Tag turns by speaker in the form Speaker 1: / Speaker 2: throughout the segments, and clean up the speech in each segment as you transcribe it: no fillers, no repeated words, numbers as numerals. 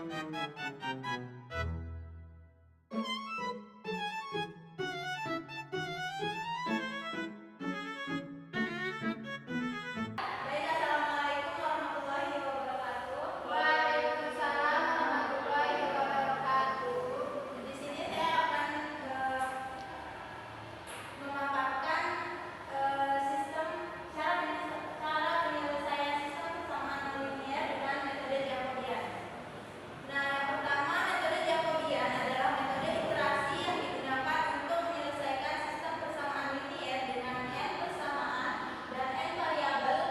Speaker 1: Baik, assalamualaikum warahmatullahi wabarakatuh. Waalaikumsalam warahmatullahi wabarakatuh. Di sini saya akan memaparkan sistem cara penyelesaian sistem persamaan non-linear dengan metode Jacobian. Nah, yang pertama, metode Jacobian adalah metode iterasi yang digunakan untuk menyelesaikan sistem persamaan linear dengan n persamaan dan n variabel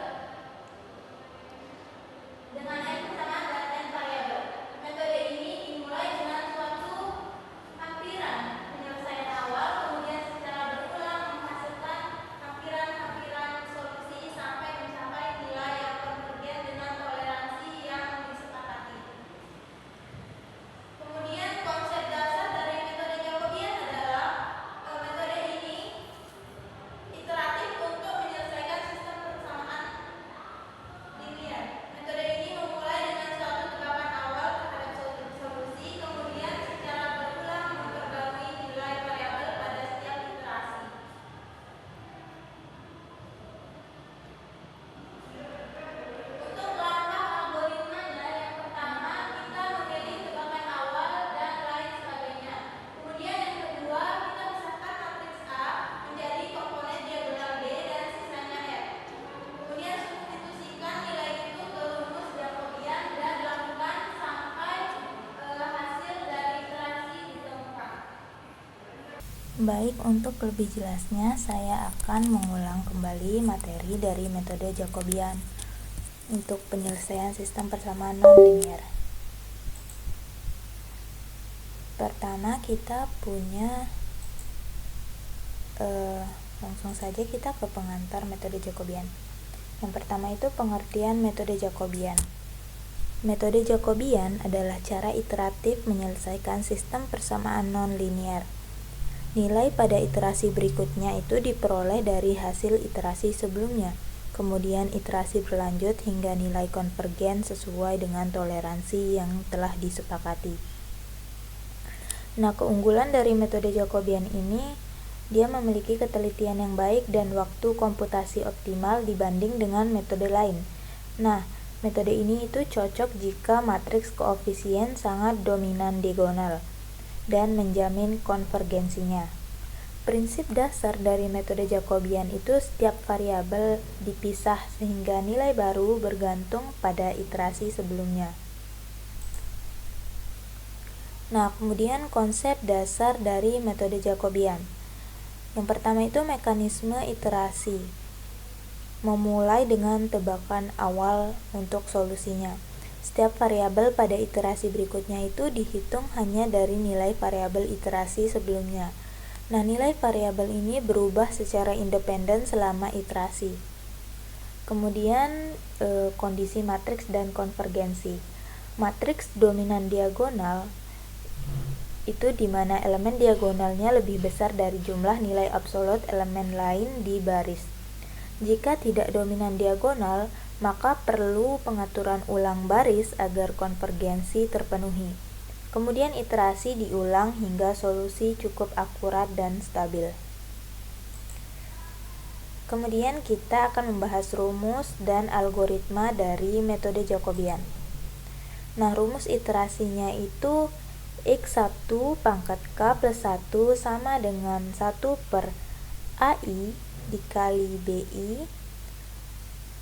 Speaker 1: Metode ini dimulai dengan suatu hampiran penyelesaian awal, kemudian secara berulang menghasilkan hampiran-hampiran solusi sampai mencapai nilai yang konvergen dengan toleransi yang disepakati. Kemudian konsep dasar dari metode Jacobian adalah metode ini iteratif untuk menyelesaikan sistem persamaan linear. Metode ini memulai dengan suatu tebakan awal terhadap suatu solusi, kemudian secara berulang memperbarui nilai variabel pada setiap iterasi. Untuk langkah algoritmanya, yang pertama kita memilih tebakan awal dan lain sebagainya. Kemudian yang kedua, kita pisahkan matriks A menjadi komponen diagonal D dan sisanya F. Kemudian substitusikan nilai itu ke rumus Jacobian dan lakukan sampai hasil dari iterasi ditemukan.
Speaker 2: Baik, untuk lebih jelasnya saya akan mengulang kembali materi dari metode Jacobian untuk penyelesaian sistem persamaan non-linear. Pertama kita punya langsung saja kita ke pengantar metode Jacobian. Yang pertama itu pengertian metode Jacobian. Metode Jacobian adalah cara iteratif menyelesaikan sistem persamaan non-linear. Nilai pada iterasi berikutnya itu diperoleh dari hasil iterasi sebelumnya. Kemudian iterasi berlanjut hingga nilai konvergen sesuai dengan toleransi yang telah disepakati. Nah, keunggulan dari metode Jacobian ini, dia memiliki ketelitian yang baik dan waktu komputasi optimal dibanding dengan metode lain. Nah, metode ini itu cocok jika matriks koefisien sangat dominan diagonal dan menjamin konvergensinya. Prinsip dasar dari metode Jacobian itu setiap variabel dipisah sehingga nilai baru bergantung pada iterasi sebelumnya. Nah, kemudian konsep dasar dari metode Jacobian. Yang pertama itu mekanisme iterasi. Memulai dengan tebakan awal untuk solusinya. Setiap variabel pada iterasi berikutnya itu dihitung hanya dari nilai variabel iterasi sebelumnya. Nah, nilai variabel ini berubah secara independen selama iterasi. Kemudian kondisi matriks dan konvergensi. Matriks dominan diagonal itu di mana elemen diagonalnya lebih besar dari jumlah nilai absolut elemen lain di baris. Jika tidak dominan diagonal, maka perlu pengaturan ulang baris agar konvergensi terpenuhi. Kemudian iterasi diulang hingga solusi cukup akurat dan stabil. Kemudian kita akan membahas rumus dan algoritma dari metode Jacobian. Nah, rumus iterasinya itu X1 pangkat K plus 1 sama dengan 1 per AI dikali BI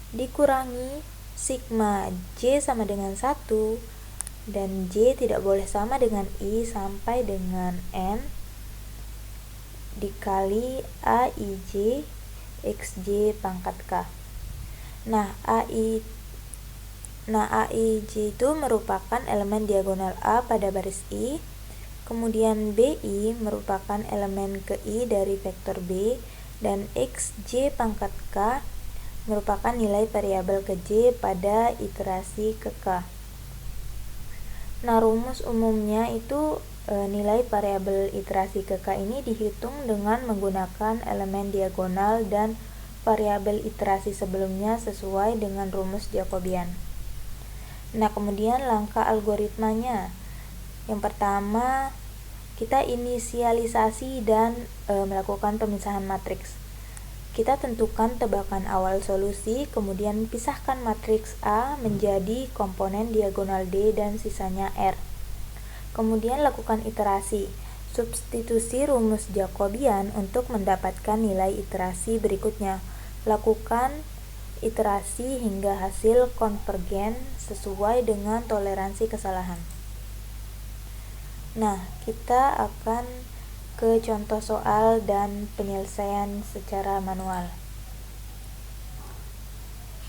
Speaker 2: dikurangi sigma J sama dengan 1 dan J tidak boleh sama dengan I sampai dengan N dikali AIJ XJ pangkat K. Nah, AIJ itu merupakan elemen diagonal A pada baris I, kemudian BI merupakan elemen ke I dari vektor B, dan XJ pangkat K merupakan nilai variabel ke J pada iterasi ke K. Nah, rumus umumnya itu nilai variabel iterasi ke K ini dihitung dengan menggunakan elemen diagonal dan variabel iterasi sebelumnya sesuai dengan rumus Jacobian. Nah, kemudian langkah algoritmanya. Yang pertama, kita inisialisasi dan melakukan pemisahan matriks. Kita tentukan tebakan awal solusi, kemudian pisahkan matriks A menjadi komponen diagonal D dan sisanya R. Kemudian lakukan iterasi, substitusi rumus Jacobian untuk mendapatkan nilai iterasi berikutnya. Lakukan iterasi hingga hasil konvergen sesuai dengan toleransi kesalahan. Nah, kita akan ke contoh soal dan penyelesaian secara manual.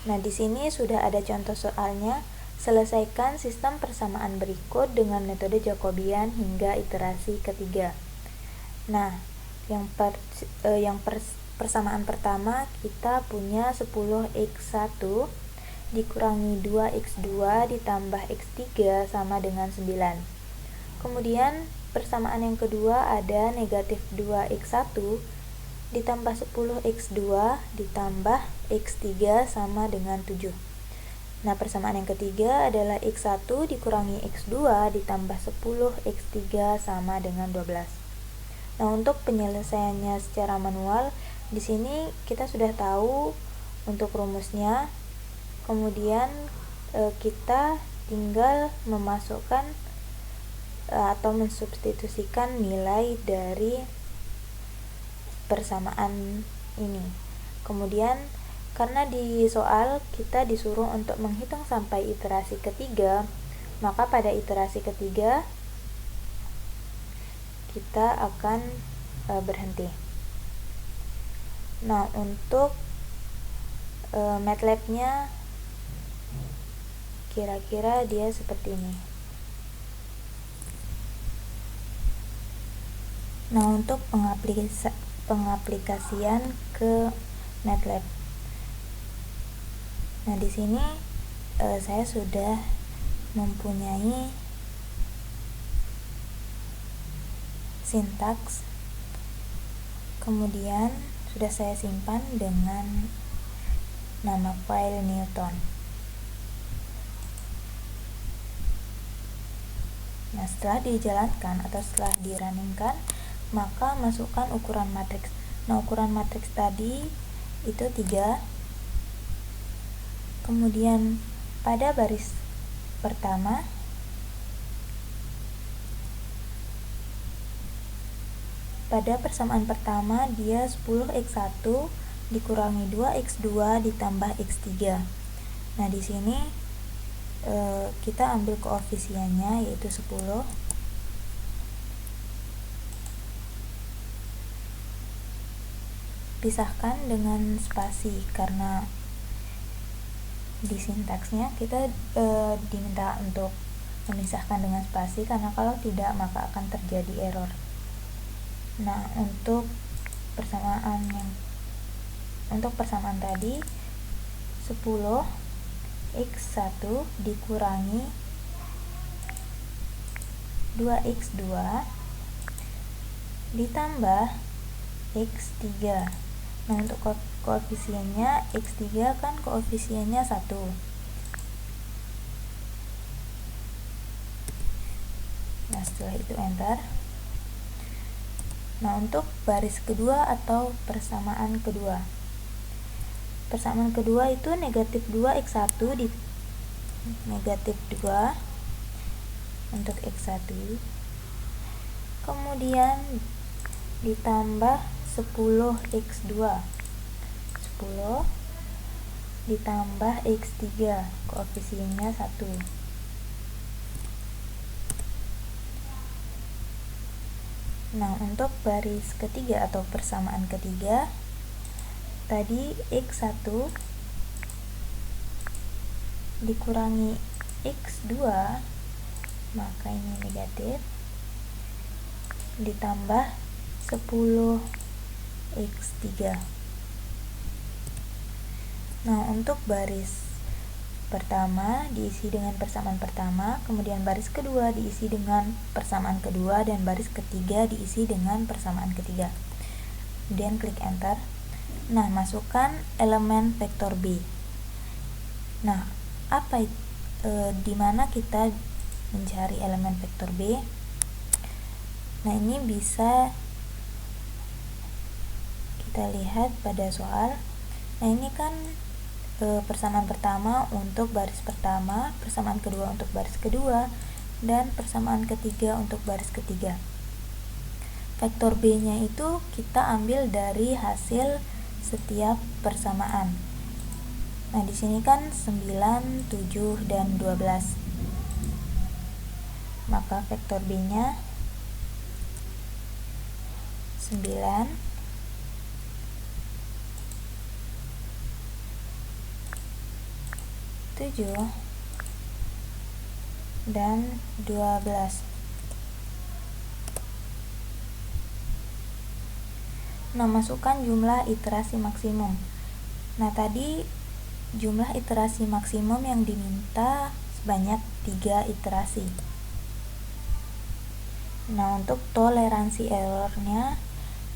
Speaker 2: Nah, di sini sudah ada contoh soalnya. Selesaikan sistem persamaan berikut dengan metode Jacobian hingga iterasi ketiga. Nah, persamaan pertama kita punya 10x1 dikurangi 2x2 ditambah x3 sama dengan 9. Kemudian persamaan yang kedua ada negatif 2x1 ditambah 10x2 ditambah x3 sama dengan 7. Nah, persamaan yang ketiga adalah x1 dikurangi x2 ditambah 10x3 sama dengan 12. Nah, untuk penyelesaiannya secara manual, di sini kita sudah tahu untuk rumusnya. Kemudian kita tinggal memasukkan atau mensubstitusikan nilai dari persamaan ini. Kemudian karena di soal kita disuruh untuk menghitung sampai iterasi ketiga, maka pada iterasi ketiga kita akan berhenti. Nah, untuk MATLAB-nya kira-kira dia seperti ini. Nah, untuk pengaplikasian ke MATLAB. Nah, di sini saya sudah mempunyai sintaks. Kemudian sudah saya simpan dengan nama file Newton. Nah, setelah dijalankan atau setelah dirunningkan, maka masukkan ukuran matriks. Nah, ukuran matriks tadi itu 3. Kemudian pada baris pertama pada persamaan pertama dia 10x1 dikurangi 2x2 ditambah x3. Nah, di sini kita ambil koefisiennya yaitu 10. Pisahkan dengan spasi karena di sintaksnya kita diminta untuk memisahkan dengan spasi, karena kalau tidak maka akan terjadi error. Nah, untuk persamaan tadi 10x1 dikurangi 2x2 ditambah x3. Nah, untuk koefisiennya x3 kan koefisiennya 1. Nah, setelah itu enter. Nah, untuk baris kedua atau persamaan kedua. Persamaan kedua itu negatif 2x1 di negatif 2 untuk x1. Kemudian ditambah 10x2. 10 ditambah x3, koefisiennya 1. Nah, untuk baris ketiga atau persamaan ketiga, tadi x1 dikurangi x2, maka ini negatif, ditambah 10x3. Nah, untuk baris pertama diisi dengan persamaan pertama, kemudian baris kedua diisi dengan persamaan kedua, dan baris ketiga diisi dengan persamaan ketiga. Kemudian klik enter. Nah, masukkan elemen vektor B. Nah, apa di mana kita mencari elemen vektor B. Nah, ini bisa kita lihat pada soal. Nah, ini kan persamaan pertama untuk baris pertama, persamaan kedua untuk baris kedua, dan persamaan ketiga untuk baris ketiga. Vektor B-nya itu kita ambil dari hasil setiap persamaan. Nah, di sini kan 9, 7, dan 12. Maka vektor B-nya 9, 7, dan 12. Nah, masukkan jumlah iterasi maksimum. Nah, tadi jumlah iterasi maksimum yang diminta sebanyak 3 iterasi. Nah, untuk toleransi errornya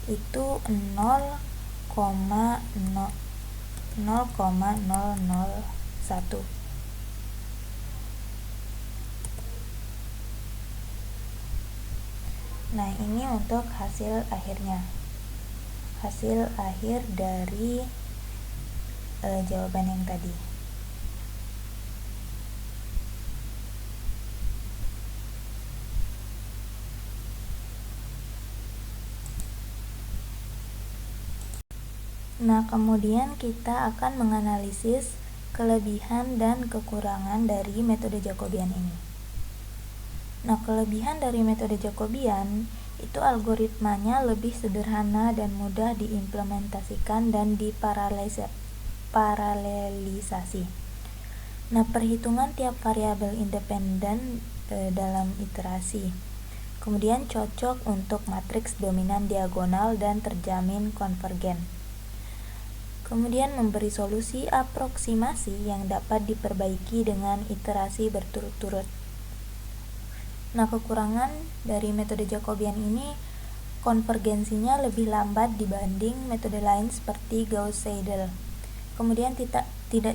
Speaker 2: itu 0,001. Nah, ini untuk hasil akhirnya, hasil akhir dari jawaban yang tadi. Nah, kemudian kita akan menganalisis kelebihan dan kekurangan dari metode Jacobian ini. Nah, kelebihan dari metode Jacobian itu algoritmanya lebih sederhana dan mudah diimplementasikan dan diparalelisasi. Nah, perhitungan tiap variabel independen dalam iterasi. Kemudian cocok untuk matriks dominan diagonal dan terjamin konvergen. Kemudian memberi solusi aproksimasi yang dapat diperbaiki dengan iterasi berturut-turut. Nah, kekurangan dari metode Jacobian ini konvergensinya lebih lambat dibanding metode lain seperti Gauss-Seidel. Kemudian tidak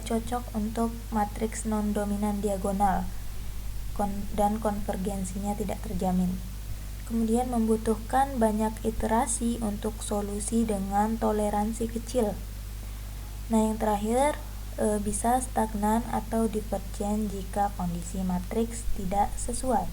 Speaker 2: cocok untuk matriks non-dominan diagonal dan konvergensinya tidak terjamin. Kemudian membutuhkan banyak iterasi untuk solusi dengan toleransi kecil. Nah, yang terakhir bisa stagnan atau divergen jika kondisi matriks tidak sesuai.